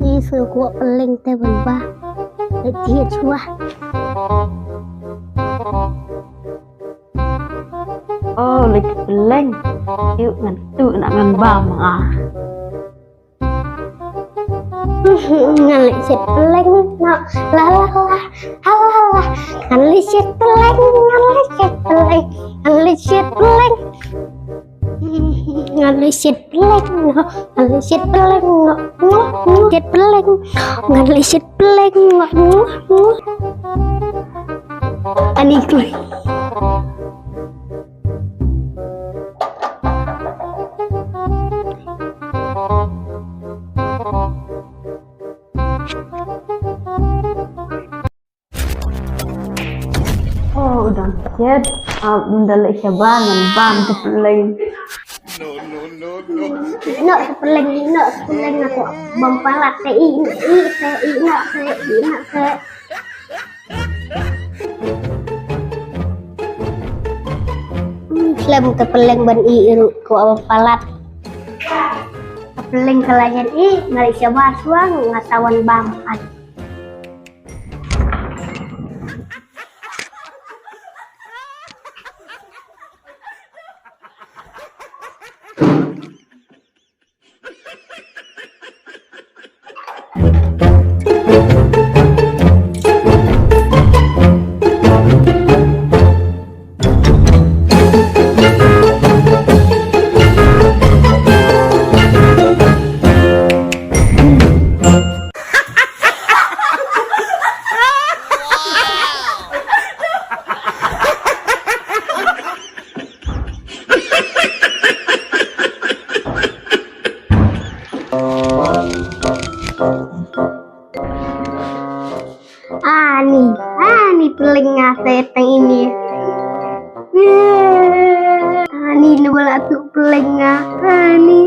Ni sự của linh tê vần ba để thiệt chua. Oh, lịch leng. Yuk ngan tu nak ngan bam ah. Ngan lịch chết linh nó la la la la la. Ngan lịch chết linh, ngan lịch chết linh, ngan lịch chết linh. Ngan lịch chết linh nó, ngan lịch chết linh nó, chết linh. Ngan lịch chết linh nó. Ani cười. Oh, udah jet. Bunda lek siapa ngan bam tu leng. Nợ sepeling aku mempalat TI nợ Lem kepeling ban I iru ku mempalat kepeling kelayan I ngali siapa suang ngatawan bampan Ani peling ngaseteng ini Ani nubal atuk peling Ani